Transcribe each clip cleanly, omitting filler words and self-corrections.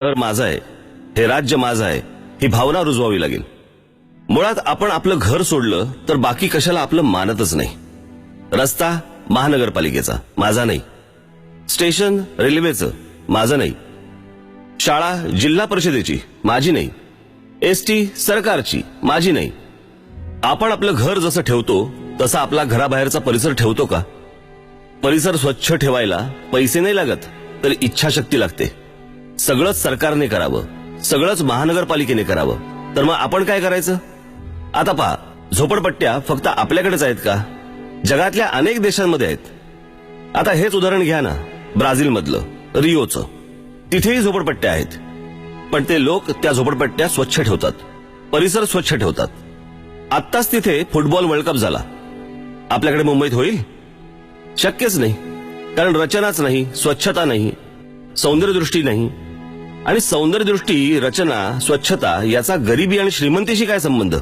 शहर माझं आहे, हे राज्य माझं आहे, ही भावना रुजवावी लागेल. मुळात आपण आपलं घर सोडलं तर बाकी कशाला आपलं मानतच नाही. रस्ता महानगरपालिकेचा, माझा नाही. स्टेशन रेल्वेचं, माझं नाही. शाळा जिल्हा परिषदेची, माझी नाही. एसटी सरकारची, माझी नाही. आपण आपलं घर जसं ठेवतो तसा आपला घराबाहेरचा परिसर ठेवतो का? परिसर स्वच्छ ठेवायला पैसे नाही लागत, तर इच्छाशक्ती लागते. सगळंच सरकारने करावं, सगळंच महानगरपालिकेने करावं, तर मग आपण काय करायचं? आता पहा, झोपडपट्ट्या फक्त आपल्याकडेच आहेत का? जगातल्या अनेक देशांमध्ये आहेत. आता हेच उदाहरण घ्या ना, ब्राझीलमधलं, रिओचं. तिथेही झोपडपट्ट्या आहेत, पण ते लोक त्या झोपडपट्ट्या स्वच्छ ठेवतात, परिसर स्वच्छ ठेवतात. आत्ताच तिथे फुटबॉल वर्ल्ड कप झाला. आपल्याकडे मुंबईत होईल? शक्यच नाही, कारण रचनाच नाही, स्वच्छता नाही, सौंदर्यदृष्टी नाही. आणि सौंदर्यदृष्टी, रचना, स्वच्छता याचा गरिबी आणि श्रीमंतीशी काय संबंध?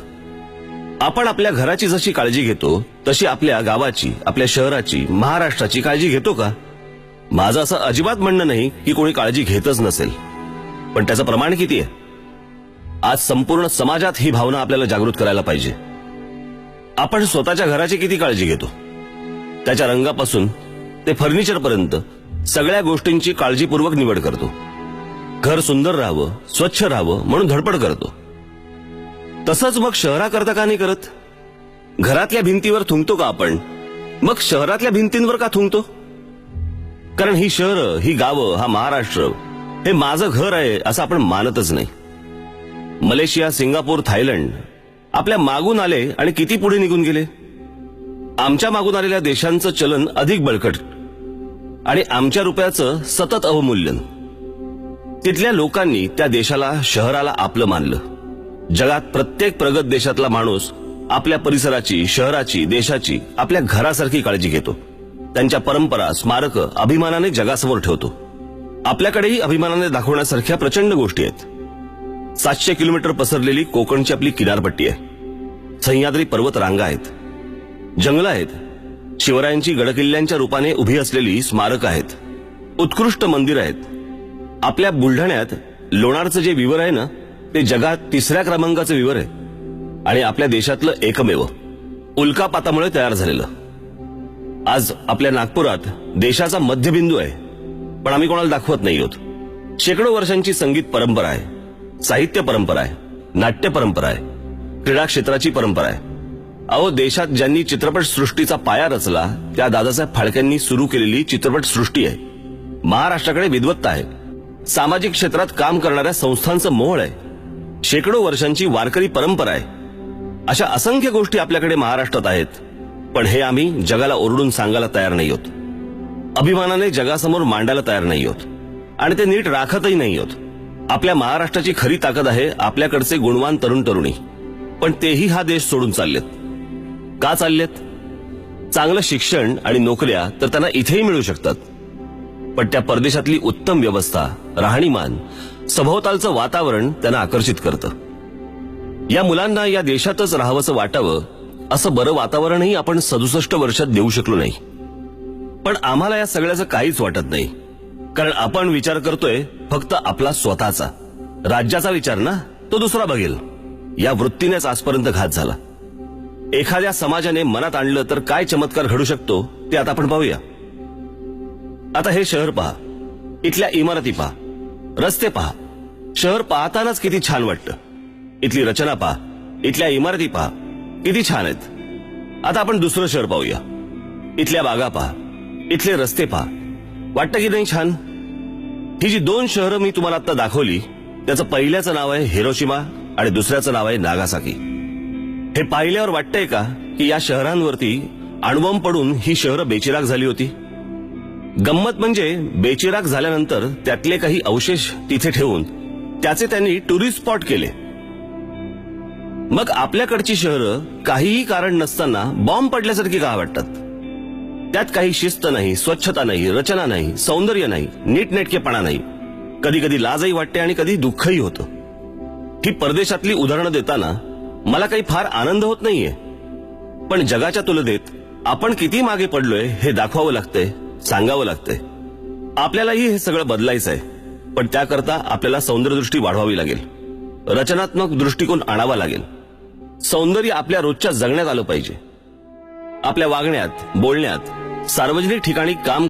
आपण आपल्या घराची जशी काळजी घेतो तशी आपल्या गावाची, आपल्या शहराची, महाराष्ट्राची काळजी घेतो का? माझं असं अजिबात म्हणणं नाही की कोणी काळजी घेतच नसेल, पण त्याचं प्रमाण किती आहे? आज संपूर्ण समाजात ही भावना आपल्याला जागृत करायला पाहिजे. आपण स्वतःच्या घराची किती काळजी घेतो? त्याच्या रंगापासून ते फर्निचरपर्यंत सगळ्या गोष्टींची काळजीपूर्वक निवड करतो. घर सुंदर राहावं, स्वच्छ राहावं म्हणून धडपड करतो. तसंच मग शहराकरता का नाही करत? घरातल्या भिंतीवर थुंकतो का आपण? मग शहरातल्या भिंतींवर का थुंकतो? कारण ही शहरं, ही गावं, हा महाराष्ट्र हे माझं घर आहे असं आपण मानतच नाही. मलेशिया, सिंगापूर, थायलंड आपल्या मागून आले आणि किती पुढे निघून गेले. आमच्या मागून आलेल्या देशांचं चलन अधिक बळकट आणि आमच्या रुपयाचं सतत अवमूल्यन. तिथल्या लोकांनी त्या देशाला, शहराला आपलं मानलं. जगात प्रत्येक प्रगत देशातला माणूस आपल्या परिसराची, शहराची, देशाची आपल्या घरासारखी काळजी घेतो. त्यांच्या परंपरा, स्मारक अभिमानाने जगासमोर ठेवतो. आपल्याकडेही अभिमानाने दाखवण्यासारख्या प्रचंड गोष्टी आहेत. 700 किलोमीटर पसरलेली कोकणची आपली किनारपट्टी आहे. सह्याद्री पर्वत रांगा आहेत, जंगलं आहेत, शिवरायांची गडकिल्ल्यांच्या रूपाने उभी असलेली स्मारक आहेत, उत्कृष्ट मंदिर आहेत. आपल्या बुलढाण्यात लोणारचं जे विवर आहे ना, ते जगात 3ऱ्या क्रमांकाचं विवर आहे आणि आपल्या देशातलं एकमेव, उल्कापातामुळे तयार झालेलं. आज आपल्या नागपुरात देशाचा मध्यबिंदू आहे, पण आम्ही कोणाला दाखवत नाही आहोत. शेकडो वर्षांची संगीत परंपरा आहे, साहित्य परंपरा आहे, नाट्य परंपरा आहे, क्रीडा क्षेत्राची परंपरा आहे. अहो, देशात ज्यांनी चित्रपट सृष्टीचा पाया रचला त्या दादासाहेब फाळक्यांनी सुरू केलेली चित्रपट सृष्टी आहे. महाराष्ट्राकडे विद्वत्ता आहे, सामाजिक क्षेत्रात काम करणाऱ्या संस्थांचं मोह आहे, शेकडो वर्षांची वारकरी परंपरा आहे. अशा असंख्य गोष्टी आपल्याकडे महाराष्ट्रात आहेत, पण हे आम्ही जगाला ओरडून सांगायला तयार नाही आहोत, अभिमानाने जगासमोर मांडायला तयार नाही आहोत आणि ते नीट राखतही नाही आहोत. आपल्या महाराष्ट्राची खरी ताकद आहे आपल्याकडचे गुणवान तरुण तरुणी, पण तेही हा देश सोडून चाललेत. का चाललेत? चांगलं शिक्षण आणि नोकऱ्या तर त्यांना इथेही मिळू शकतात, पण त्या परदेशातली उत्तम व्यवस्था, राहणीमान, सभोवतालचं वातावरण त्यांना आकर्षित करतं. या मुलांना या देशातच राहावंसं वाटावं असं बरं वातावरणही आपण 67 वर्षात देऊ शकलो नाही. पण आम्हाला या सगळ्याचं काहीच वाटत नाही, कारण आपण विचार करतोय फक्त आपला स्वतःचा. राज्याचा विचार ना, तो दुसरा बघेल. या वृत्तीनेच आजपर्यंत घात झाला. एखाद्या समाजाने मनात आणलं तर काय चमत्कार घडू शकतो ते आता आपण पाहूया. आता हे शहर पहा, इथल्या इमारती पहा, रस्ते पहा. शहर पाहतानाच किती छान वाटतं. इथली रचना पहा, इथल्या इमारती पहा, किती छान आहेत. आता आपण दुसरं शहर पाहूया. इथल्या बागा पहा, इथले रस्ते पहा. वाटतं की नाही छान? ही जी 2 शहरं मी तुम्हाला आता दाखवली, त्याचं पहिल्याचं नाव आहे हिरोशिमा आणि दुसऱ्याचं नाव आहे नागासाकी. हे पाहिल्यावर वाटतंय का की या शहरांवरती अणुबॉम्ब पडून ही शहरं बेचिराख झाली होती? गंमत म्हणजे बेचिराख झाल्यानंतर त्यातले काही अवशेष तिथे ठेवून त्याचे त्यांनी टुरिस्ट स्पॉट केले. मग आपल्याकडची शहरं काहीही कारण नसताना बॉम्ब पडल्यासारखी का वाटतात? त्यात काही शिस्त नाही, स्वच्छता नाही, रचना नाही, सौंदर्य नाही, नीटनेटकेपणा नाही. कधी कधी लाजही वाटते आणि कधी दुःखही होतं. ही परदेशातली उदाहरणं देताना मला काही फार आनंद होत नाहीये, पण जगाच्या तुलनेत आपण किती मागे पडलोय हे दाखवावं लागतंय, सांगावं लागतंय. आपल्यालाही हे सगळं बदलायचं आहे, पण त्याकरता आपल्याला सौंदर्यदृष्टी वाढवावी लागेल, रचनात्मक दृष्टिकोन आणावा लागेल. सौंदर्य आपल्या रोजच्या जगण्यात आलं पाहिजे. आपल्या वागण्यात, बोलण्यात, सार्वजनिक ठिकाणी काम